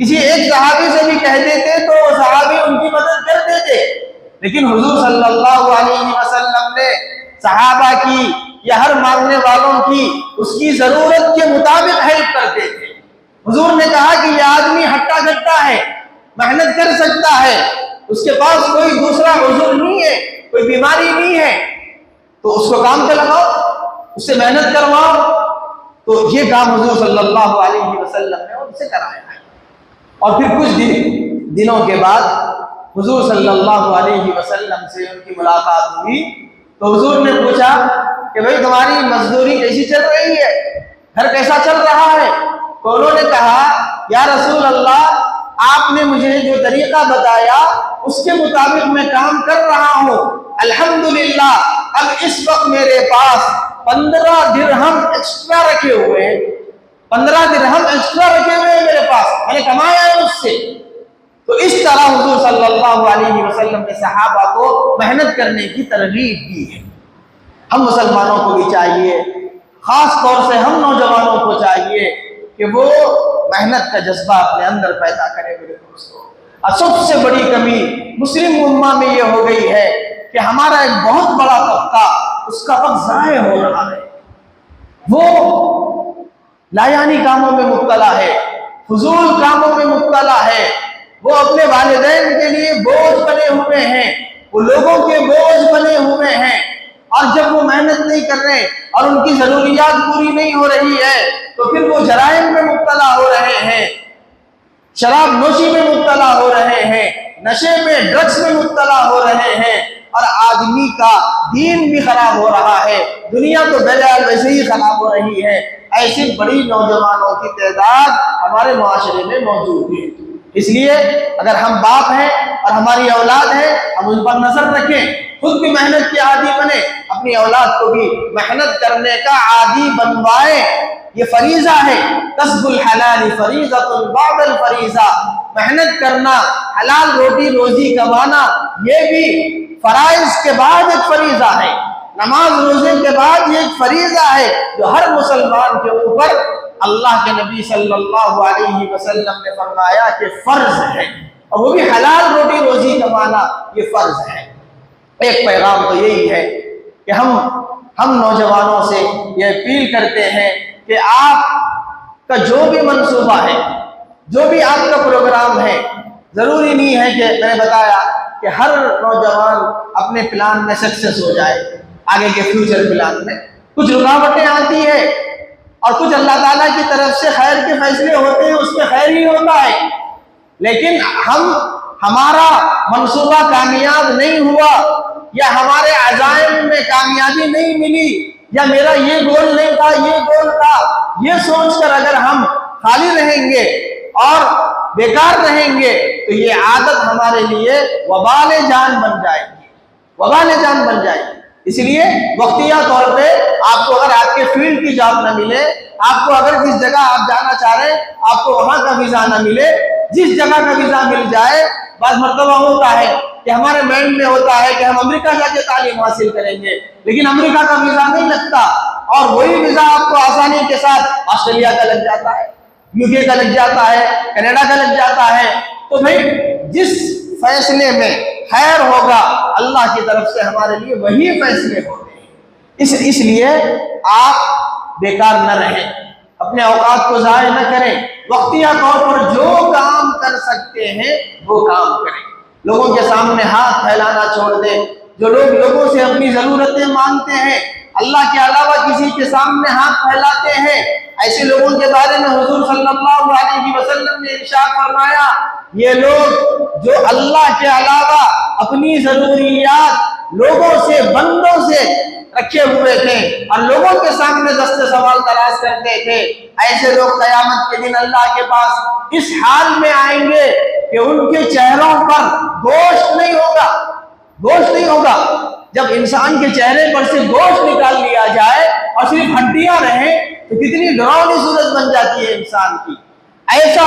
کسی ایک صحابی سے بھی کہہ دیتے تو وہ صحابی ان کی مدد کر دیتے، لیکن حضور صلی اللہ علیہ وسلم نے صحابہ کی یا ہر مانگنے والوں کی اس کی ضرورت کے مطابق ہیلپ کرتے تھے۔ حضور نے کہا کہ یہ آدمی ہٹا کٹا ہے، محنت کر سکتا ہے، اس کے پاس کوئی دوسرا عذر نہیں ہے، کوئی بیماری نہیں ہے، تو اس کو کام پہ لگاؤ، اس سے محنت کرواؤ۔ تو یہ کام حضور صلی اللہ علیہ وسلم نے ان سے کرایا ہے۔ اور پھر کچھ دنوں کے بعد حضور صلی اللہ علیہ وسلم سے ان کی ملاقات ہوئی تو حضور نے پوچھا کہ بھئی تمہاری مزدوری کیسی چل رہی ہے، گھر کیسا چل رہا ہے؟ تو انہوں نے کہا یا رسول اللہ، آپ نے مجھے جو طریقہ بتایا اس کے مطابق میں کام کر رہا ہوں، الحمدللہ۔ اب اس وقت میرے پاس 15 درہم ایکسٹرا رکھے ہوئے ہیں، 15 درہم ایکسٹرا رکھے ہوئے ہیں میرے پاس، میں نے کمایا ہے اس سے۔ تو اس طرح حضور صلی اللہ علیہ وسلم نے صحابہ کو محنت کرنے کی ترغیب دی ہے۔ ہم مسلمانوں کو بھی چاہیے، خاص طور سے ہم نوجوانوں کو چاہیے کہ وہ محنت کا جذبہ اپنے اندر پیدا کرے۔ میرے دوستو، اور سب سے بڑی کمی مسلم امہ میں یہ ہو گئی ہے کہ ہمارا ایک بہت بڑا طبقہ اس کا وقت ضائع ہو رہا ہے، وہ لایانی کاموں میں مبتلا ہے، فضول کاموں میں مبتلا ہے، وہ اپنے والدین کے لیے بوجھ بنے ہوئے ہیں، وہ لوگوں کے بوجھ بنے ہوئے ہیں، اور جب وہ محنت نہیں کر رہے اور ان کی ضروریات پوری نہیں ہو رہی ہے تو پھر وہ جرائم میں مبتلا ہو رہے ہیں، شراب نوشی میں مبتلا ہو رہے ہیں، نشے میں، ڈرگس میں مبتلا ہو رہے ہیں، اور آدمی کا دین بھی خراب ہو رہا ہے، دنیا تو بہرحال ویسے ہی خراب ہو رہی ہے۔ ایسی بڑی نوجوانوں کی تعداد ہمارے معاشرے میں موجود ہے۔ اس لیے اگر ہم باپ ہیں اور ہماری اولاد ہے، ہم ان پر نظر رکھیں، خود بھی محنت کے عادی بنے، اپنی اولاد کو بھی محنت کرنے کا عادی بنوائے۔ یہ فریضہ ہے، کسب الحلال فریضۃ بعد الفریضہ، محنت کرنا، حلال روٹی روزی کمانا، یہ بھی فرائض کے بعد ایک فریضہ ہے، نماز روزے کے بعد یہ ایک فریضہ ہے جو ہر مسلمان کے اوپر اللہ کے نبی صلی اللہ علیہ وسلم نے فرمایا کہ فرض ہے، اور وہ بھی حلال روٹی روزی کمانا یہ فرض ہے۔ ایک پیغام تو یہی ہے کہ ہم نوجوانوں سے یہ اپیل کرتے ہیں کہ آپ کا جو بھی منصوبہ ہے، جو بھی آپ کا پروگرام ہے، ضروری نہیں ہے کہ میں نے بتایا کہ ہر نوجوان اپنے پلان میں سکسیس ہو جائے، آگے کے فیوچر پلان میں کچھ رکاوٹیں آتی ہے اور کچھ اللہ تعالیٰ کی طرف سے خیر کے فیصلے ہوتے ہیں، اس میں خیر ہی ہوتا ہے، لیکن ہمارا منصوبہ کامیاب نہیں ہوا یا ہمارے عزائم میں کامیابی نہیں ملی یا میرا یہ گول نہیں تھا، یہ گول تھا، یہ سوچ کر اگر ہم خالی رہیں گے اور بیکار رہیں گے تو یہ عادت ہمارے لیے وبال جان بن جائے گی، وبال جان بن جائے گی۔ اس لیے وقتیہ طور پہ آپ کو اگر آپ کے فیلڈ کی جاب نہ ملے، آپ کو اگر جس جگہ آپ جانا چاہ رہے ہیں آپ کو وہاں کا ویزا نہ ملے، جس جگہ کا ویزا مل جائے، بعض مرتبہ ہوتا ہے کہ ہمارے مائنڈ میں ہوتا ہے کہ ہم امریکہ جا کے تعلیم حاصل کریں گے، لیکن امریکہ کا ویزا نہیں لگتا، اور وہی ویزا آپ کو آسانی کے ساتھ آسٹریلیا کا لگ جاتا ہے، یو کے کا لگ جاتا ہے، کینیڈا کا لگ جاتا ہے۔ تو بھائی جس فیصلے میں خیر ہوگا اللہ کی طرف سے ہمارے لیے وہی فیصلے ہوتے ہیں۔ اس لیے آپ بیکار نہ رہیں، اپنے اوقات کو ضائع نہ کریں، وقتیہ طور پر جو کام کر سکتے ہیں وہ کام کریں، لوگوں کے سامنے ہاتھ پھیلانا چھوڑ دیں۔ جو لوگ لوگوں سے اپنی ضرورتیں مانگتے ہیں، اللہ کے علاوہ کسی کے سامنے ہاتھ پھیلاتے ہیں، ایسے لوگوں کے بارے میں حضور صلی اللہ علیہ وسلم نے ارشاد فرمایا، یہ لوگ جو اللہ کے علاوہ اپنی ضروریات لوگوں سے، بندوں سے رکھے ہوئے تھے اور لوگوں کے سامنے دست سوال تلاش کرتے تھے، ایسے لوگ قیامت کے دن اللہ کے پاس اس حال میں آئیں گے کہ ان کے چہروں پر گوشت نہیں ہوگا، گوشت نہیں ہوگا۔ جب انسان کے چہرے پر سے گوشت نکال لیا جائے اور صرف ہڈیاں رہیں تو کتنی ڈراؤنی صورت بن جاتی ہے انسان کی۔ ایسا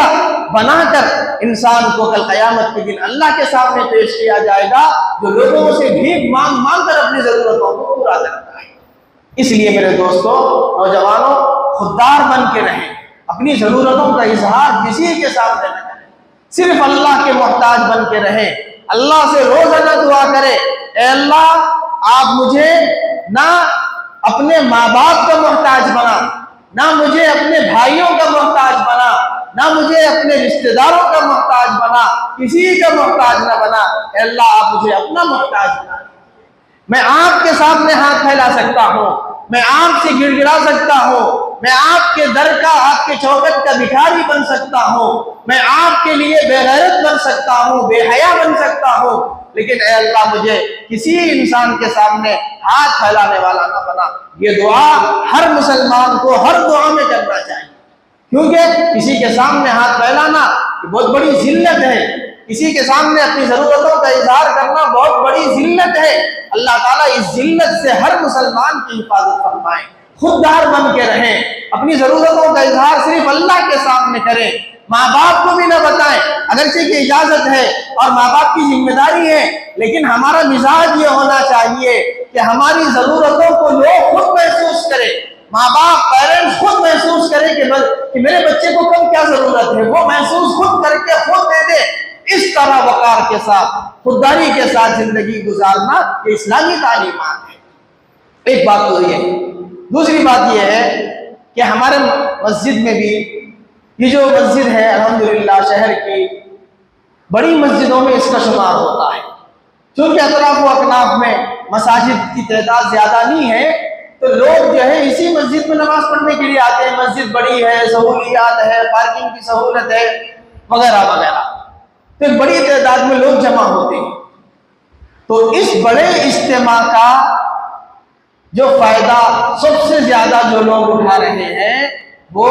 بنا کر انسان کو کل قیامت کے دن اللہ کے سامنے پیش کیا جائے گا جو لوگوں سے بھیک مانگ مانگ کر اپنی ضرورتوں کو پورا کرتا ہے۔ اس لیے میرے دوستوں، نوجوانوں، خوددار بن کے رہیں، اپنی ضرورتوں کا اظہار کسی کے سامنے نہ کریں، صرف اللہ کے محتاج بن کے رہیں، اللہ سے روزانہ دعا کریں، اے اللہ آپ مجھے نہ اپنے ماں باپ کا محتاج بنا، نہ مجھے اپنے بھائیوں کا محتاج بنا، نہ مجھے اپنے رشتہ داروں کا محتاج بنا، کسی کا محتاج نہ بنا، اے اللہ آپ مجھے اپنا محتاج بنا۔ میں آپ کے سامنے ہاتھ پھیلا سکتا ہوں، میں آپ سے گڑ گڑا سکتا ہوں، میں آپ کے در کا، آپ کے چوکٹ کا بھکاری بن سکتا ہوں، میں آپ کے لیے بے غیرت بن سکتا ہوں، بے حیا بن سکتا ہوں، لیکن اے اللہ مجھے کسی انسان کے سامنے ہاتھ پھیلانے والا نہ بنا۔ یہ دعا ہر مسلمان کو ہر دعا میں کرنا چاہیے، کیونکہ کسی کے سامنے ہاتھ پھیلانا بہت بڑی ذلت ہے، کسی کے سامنے اپنی ضرورتوں کا اظہار کرنا بہت بڑی ذلت ہے۔ اللہ تعالیٰ اس ذلت سے ہر مسلمان کی حفاظت فرمائے، خوددار بن کے رہیں، اپنی ضرورتوں کا اظہار صرف اللہ کے سامنے کریں، ماں باپ کو بھی نہ بتائیں، اگرچہ کہ اجازت ہے اور ماں باپ کی ذمہ داری ہے، لیکن ہمارا مزاج یہ ہونا چاہیے کہ ہماری ضرورتوں کو لوگ خود محسوس کریں، ماں باپ پیرنٹس خود محسوس کریں کہ میرے بچے کو کب کیا ضرورت ہے، وہ محسوس خود کر کے خود دے دے۔ اس طرح وقار کے ساتھ، خودداری کے ساتھ زندگی گزارنا یہ اسلامی تعلیمات ہے۔ ایک بات تو یہ، دوسری بات یہ ہے کہ ہمارے مسجد میں بھی، یہ جو مسجد ہے الحمدللہ شہر کی بڑی مسجدوں میں اس کا شمار ہوتا ہے، چونکہ اطراف و اکناف میں مساجد کی تعداد زیادہ نہیں ہے، تو لوگ جو ہے اسی مسجد میں نماز پڑھنے کے لیے آتے ہیں، مسجد بڑی ہے، سہولیات ہے، پارکنگ کی سہولت ہے وغیرہ وغیرہ، تو ایک بڑی تعداد میں لوگ جمع ہوتے ہیں۔ تو اس بڑے اجتماع کا جو فائدہ سب سے زیادہ جو لوگ اٹھا رہے ہیں وہ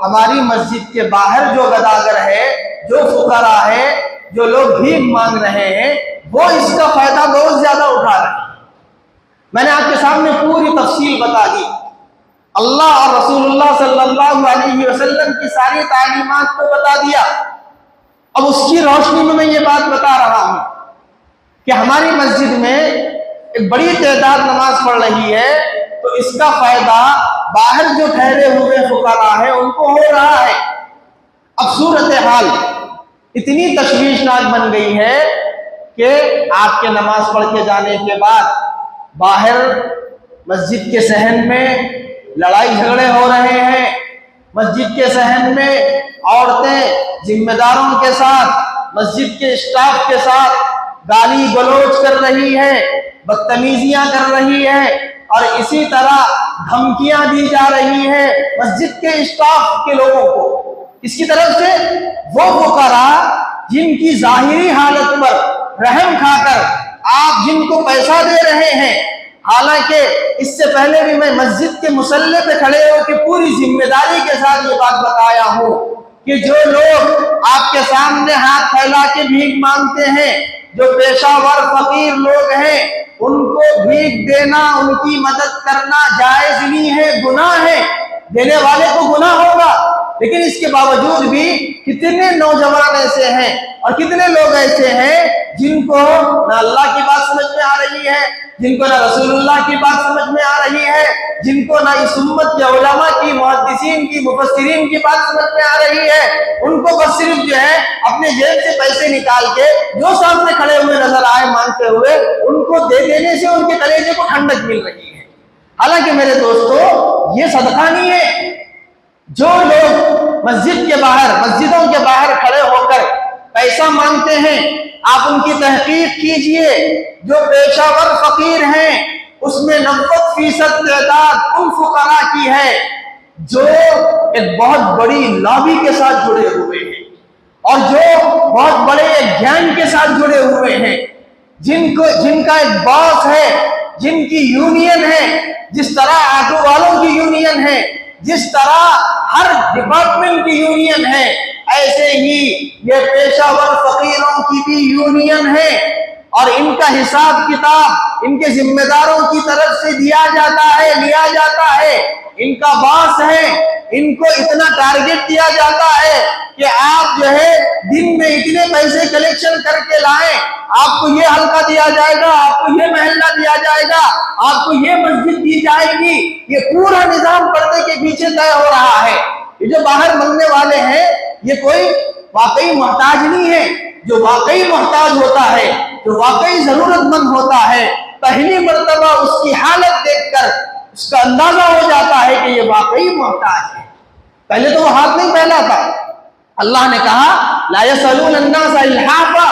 ہماری مسجد کے باہر جو گداگر ہے، جو فقراء ہے، جو لوگ بھیک مانگ رہے ہیں، وہ اس کا فائدہ بہت زیادہ اٹھا رہے ہیں۔ میں نے آپ کے سامنے پوری تفصیل بتا دی، اللہ اور رسول اللہ صلی اللہ علیہ وسلم کی ساری تعلیمات کو بتا دیا۔ اب اس کی روشنی میں یہ بات بتا رہا ہوں کہ ہماری مسجد میں ایک بڑی تعداد نماز پڑھ رہی ہے، تو اس کا فائدہ باہر جو ٹھہرے ہوئے فقراء ہیں ان کو ہو رہا ہے۔ اب صورتحال اتنی تشویشناک بن گئی ہے کہ آپ کے نماز پڑھ کے جانے کے بعد باہر مسجد کے صحن میں لڑائی جھگڑے ہو رہے ہیں، مسجد کے صحن میں عورتیں ذمہ داروں کے ساتھ، مسجد کے اسٹاف کے ساتھ گالی گلوچ کر رہی ہے، بدتمیزیاں کر رہی ہے، اور اسی طرح دھمکیاں دی جا رہی ہیں مسجد کے اسٹاف کے لوگوں کو۔ اس کی طرف سے وہ فقراء جن کی ظاہری حالت پر رحم کھا کر آپ جن کو پیسہ دے رہے ہیں، حالانکہ اس سے پہلے بھی میں مسجد کے مصلی پہ کھڑے ہو کے پوری ذمہ داری کے ساتھ یہ بات بتایا ہوں کہ جو لوگ آپ کے سامنے ہاتھ پھیلا کے بھیک مانگتے ہیں، جو پیشہ ور فقیر لوگ ہیں، ان کو بھیک دینا، ان کی مدد کرنا جائز نہیں ہے، گناہ ہے، دینے والے کو گناہ ہوگا، لیکن اس کے باوجود بھی کتنے نوجوان ایسے ہیں اور کتنے لوگ ایسے ہیں جن کو نہ اللہ کی بات سمجھ میں آ رہی ہے، جن کو نہ رسول اللہ کی بات سمجھ میں آ رہی ہے، جن کو نہ اس امت کے علماء کی، محدثین کی، مفسرین کی بات سمجھ میں آ رہی ہے، ان کو بس صرف جو ہے اپنے جیب سے پیسے نکال کے جو سامنے کھڑے ہوئے نظر آئے مانگتے ہوئے، ان کو دے دینے سے ان کے کلیجے کو ٹھنڈک مل رہی ہے۔ حالانکہ میرے دوستو یہ صدقہ نہیں ہے۔ جو لوگ مسجد کے باہر، مسجدوں کے باہر کھڑے ہو کر پیسہ مانگتے ہیں، آپ ان کی تحقیق کیجئے، جو پیشہ ور فقیر ہیں اس میں 90% تعداد ان فقراء کی ہے جو ایک بہت بڑی لابی کے ساتھ جڑے ہوئے ہیں اور جو بہت بڑے ایک گینگ کے ساتھ جڑے ہوئے ہیں، جن کا ایک باس ہے، جن کی یونین ہے، جس طرح آٹو والوں کی یونین ہے، جس طرح ہر ڈپارٹمنٹ کی یونین ہے، ایسے ہی یہ پیشہ ور فقیروں کی بھی یونین ہے، اور ان کا حساب کتاب ان کے ذمہ داروں کی طرف سے دیا جاتا ہے، لیا جاتا ہے۔ ان کا باس ہے، ان کو اتنا ٹارگٹ دیا جاتا ہے کہ آپ جو ہے دن میں اتنے پیسے کلیکشن کر کے لائیں، آپ کو یہ حلقہ دیا جائے گا، آپ کو یہ محلہ دیا جائے گا، آپ کو یہ مسجد دی جائے گی۔ یہ پورا نظام پردے کے پیچھے طے ہو رہا ہے۔ یہ جو باہر مانگنے والے ہیں یہ کوئی واقعی محتاج نہیں ہے. جو واقعی محتاج ہوتا ہے، جو واقعی ضرورت مند ہوتا ہے، پہلی مرتبہ اس کی حالت دیکھ کر اس کا اندازہ ہو جاتا ہے کہ یہ واقعی محتاج ہے. پہلے تو وہ ہاتھ نہیں پھیلاتا. اللہ نے کہا لا یسألون الناس الحافا،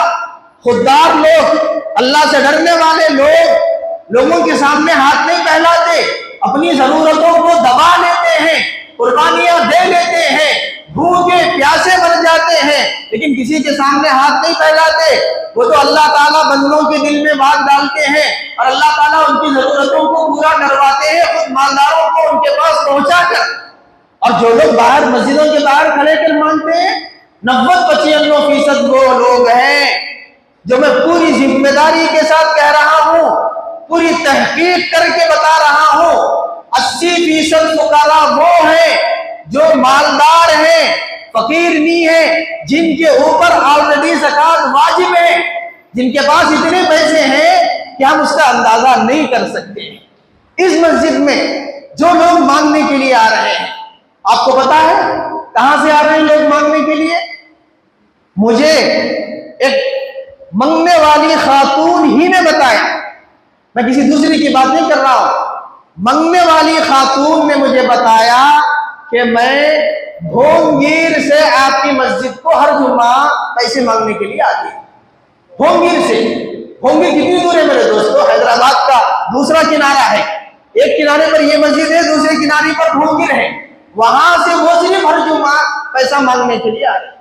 خوددار لوگ، اللہ سے ڈرنے والے لوگ لوگوں کے سامنے ہاتھ نہیں پھیلاتے، اپنی ضرورتوں کو دبا لیتے ہیں، قربانیاں دے لیتے ہیں، بھوکے پیاسے مر جاتے ہیں، لیکن کسی کے سامنے ہاتھ نہیں پھیلاتے. وہ تو اللہ تعالیٰ بندوں کے دل میں بات ڈالتے ہیں اور اللہ تعالیٰ ان کی ضرورتوں کو پورا کرواتے ہیں خود مالداروں کو ان کے پاس پہنچا کر. اور جو لوگ باہر مسجدوں کے باہر کھڑے کر مانگتے ہیں 90-95% وہ لوگ ہیں جو میں پوری ذمہ داری کے ساتھ کہہ رہا ہوں، پوری تحقیق کر کے بتا رہا ہوں، 80% فقراء وہ ہیں جو مالدار ہیں، فقیر نہیں ہیں، جن کے اوپر آلریڈی زکوٰۃ واجب ہے، جن کے پاس اتنے پیسے ہیں کہ ہم اس کا اندازہ نہیں کر سکتے. اس مسجد میں جو لوگ مانگنے کے لیے آ رہے ہیں، آپ کو پتا ہے کہاں سے آ رہے ہیں لوگ مانگنے کے لیے؟ مجھے ایک مانگنے والی خاتون ہی نے بتایا، میں کسی دوسری کی بات نہیں کر رہا ہوں، مانگنے والی خاتون نے مجھے بتایا کہ میں بھونگیر سے آپ کی مسجد کو ہر جمعہ پیسے مانگنے کے لیے آتی ہوں. بھونگیر سے. بھونگیر کتنی دور ہے میرے دوستو؟ حیدرآباد کا دوسرا کنارہ ہے. ایک کنارے پر یہ مسجد ہے، دوسرے کنارے پر بھونگیر ہے. وہاں سے وہ صرف ہر جمعہ پیسہ مانگنے کے لیے آ رہے ہیں.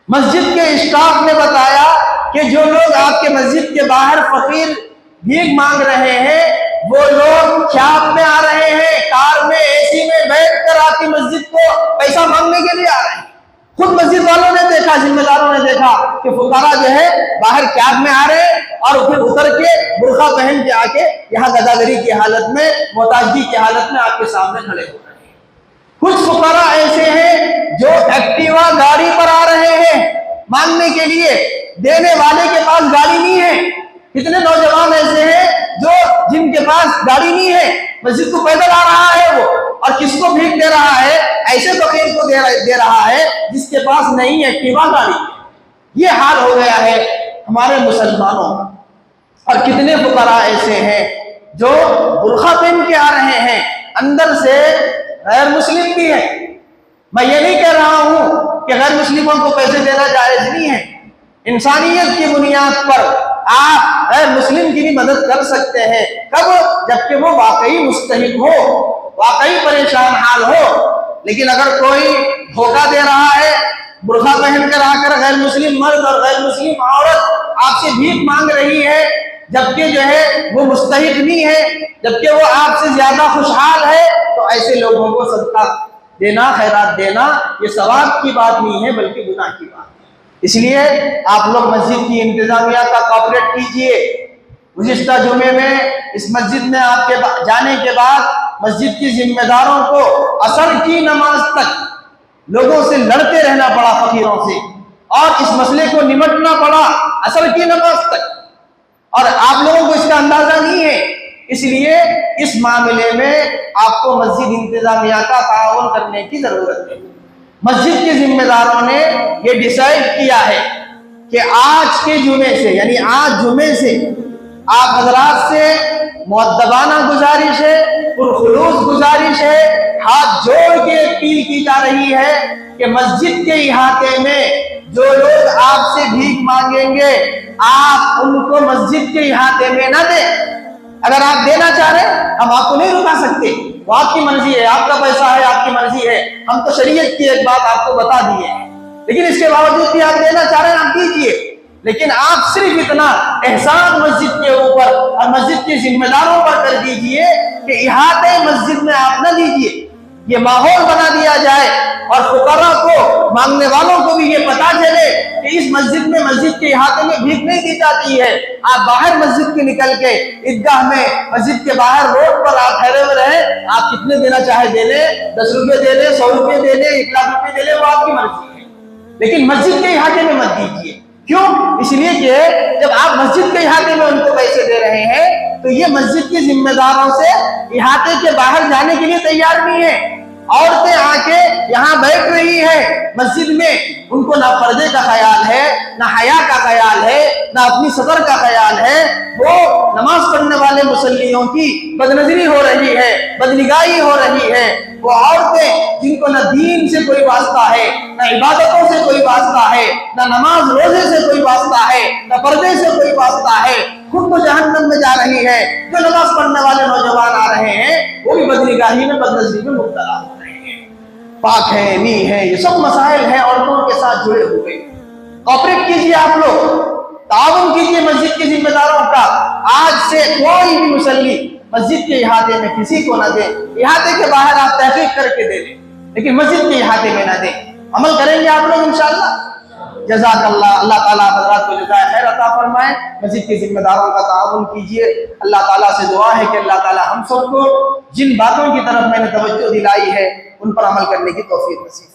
مسجد کے اسٹاف نے بتایا کہ جو لوگ آپ کے مسجد کے باہر فقیر بھیک مانگ رہے ہیں وہ لوگ کیاب میں آ رہے ہیں، کار میں، اے سی میں بیٹھ کر آپ کی مسجد کو پیسہ مانگنے کے لیے آ رہے ہیں. خود مسجد والوں نے دیکھا، ذمہ داروں نے دیکھا کہ فقراء جو ہے باہر کیاب میں آ رہے ہیں اور پھر اتر کے برقع پہن کے آ کے یہاں گداگری کی حالت میں، محتاجی کی حالت میں آپ کے سامنے کھڑے ہو رہے ہیں. کچھ فقراء ایسے ہیں جو ایکٹیوا گاڑی پر آ رہے ہیں مانگنے کے لیے، دینے والے کے پاس گاڑی نہیں ہے. کتنے نوجوان ایسے ہیں جو جن کے پاس گاڑی نہیں ہے، مسجد کو پیدل آ رہا ہے وہ، اور کس کو بھیک دے رہا ہے؟ ایسے فقیر کو دے رہا ہے جس کے پاس نہیں ہے ایکٹیوا گاڑی. یہ حال ہو گیا ہے ہمارے مسلمانوں. اور کتنے فقراء ایسے ہیں جو برقع پہن کے آ رہے ہیں، اندر سے غیر مسلم بھی ہے. میں یہ نہیں کہہ رہا ہوں کہ غیر مسلموں کو پیسے دینا جائز نہیں ہے. انسانیت کی بنیاد پر آپ غیر مسلم کی بھی مدد کر سکتے ہیں. کب؟ جبکہ وہ واقعی مستحق ہو، واقعی پریشان حال ہو. لیکن اگر کوئی دھوکہ دے رہا ہے، برقع پہن کر آ کر غیر مسلم مرد اور غیر مسلم عورت آپ سے بھیک مانگ رہی ہے، جبکہ جو ہے وہ مستحق نہیں ہے، جبکہ وہ آپ سے زیادہ خوشحال ہے، تو ایسے لوگوں کو صدقہ دینا، خیرات دینا یہ ثواب کی بات نہیں ہے بلکہ گناہ کی بات ہے. اس لیے آپ لوگ مسجد کی انتظامیہ کا کوآپریٹ کیجئے. گزشتہ جمعے میں اس مسجد میں آپ کے جانے کے بعد مسجد کی ذمہ داروں کو عصر کی نماز تک لوگوں سے لڑتے رہنا پڑا، فقیروں سے، اور اس مسئلے کو نمٹنا پڑا عصر کی نماز تک. اور آپ لوگوں کو اس کا اندازہ نہیں ہے. اس لیے اس معاملے میں آپ کو مسجد انتظامیہ کا تعاون کرنے کی ضرورت ہے. مسجد کے ذمہ داروں نے یہ ڈیسائیڈ کیا ہے کہ آج کے جمعے سے، یعنی آج جمعے سے آپ حضرات سے مؤدبانہ گزارش ہے، پرخلوص گزارش ہے، ہاتھ جوڑ کے اپیل کی جا رہی ہے کہ مسجد کے احاطے میں جو لوگ آپ سے بھیک مانگیں گے آپ ان کو مسجد کے احاطے میں نہ دیں. اگر آپ دینا چاہ رہے ہیں ہم آپ کو نہیں رکا سکتے، وہ آپ کی مرضی ہے، آپ کا پیسہ ہے، آپ کی مرضی ہے. ہم تو شریعت کی ایک بات آپ کو بتا دیے ہیں، لیکن اس کے باوجود بھی آپ دینا چاہ رہے ہیں آپ دیجیے. لیکن آپ صرف اتنا احسان مسجد کے اوپر اور مسجد کے ذمہ داروں پر کر دیجئے کہ احاطے مسجد میں آپ نہ دیجئے. یہ ماحول بنا دیا جائے اور فقراء کو، مانگنے والوں کو بھی یہ پتا چلے کہ اس مسجد میں، مسجد کے احاطے میں بھیک نہیں دی جاتی ہے. آپ باہر مسجد کے نکل کے عیدگاہ میں، مسجد کے باہر روڈ پر آپ ٹھہرے ہوئے رہیں، آپ کتنے دینا چاہے دے لیں، 10 روپے دے لیں، 100 روپے دے لیں، 1 لاکھ روپے دے لیں، وہ آپ کی مرضی ہے. لیکن مسجد کے احاطے میں مت دیجیے. کیوں؟ اس لیے کہ جب آپ مسجد کے احاطے میں ان کو پیسے دے رہے ہیں تو یہ مسجد کے ذمہ داروں سے احاطے کے باہر جانے کے لیے تیار نہیں ہے. عورتیں آ کے یہاں یہاں بیٹھ رہی ہے مسجد میں، ان کو نہ پردے کا خیال ہے، نہ حیا کا خیال ہے، نہ اپنی صدر کا خیال ہے، وہ نماز پڑھنے والے مسلیوں کی بدنظری ہو رہی ہے، بدنگاہی ہو رہی ہے۔ وہ عورتیں جن کو نہ دین سے کوئی واسطہ ہے، نہ عبادتوں سے کوئی واسطہ ہے، نہ نماز روزے سے کوئی واسطہ ہے، نہ پردے سے کوئی واسطہ ہے، خود تو جہنم میں جا رہی ہے۔ جو نماز پڑھنے والے نوجوان آ رہے ہیں وہ بھی بدنگاہی میں، بدنظری میں مبتلا ہو رہے ہیں۔ پاک ہے، نہیں ہے، یہ سب مسائل ہیں عورتوں کے ساتھ جڑے ہوئے۔ کوپریٹ کیجئے، آپ لوگ تعاون کیجئے مسجد کے ذمہ داروں کا۔ آج سے کوئی بھی مصلی مسجد کے احاطے میں کسی کو نہ دیں۔ احاطے کے باہر آپ تحقیق کر کے دے دیں، لیکن مسجد کے احاطے میں نہ دیں۔ عمل کریں گے آپ لوگ انشاءاللہ؟ جزاک اللہ، اللہ تعالیٰ حضرات کو جزائے خیر عطا فرمائے۔ مسجد کے ذمہ داروں کا تعاون کیجئے۔ اللہ تعالیٰ سے دعا ہے کہ اللہ تعالیٰ ہم سب کو جن باتوں کی طرف میں نے توجہ دلائی ہے ان پر عمل کرنے کی توفیق نصیب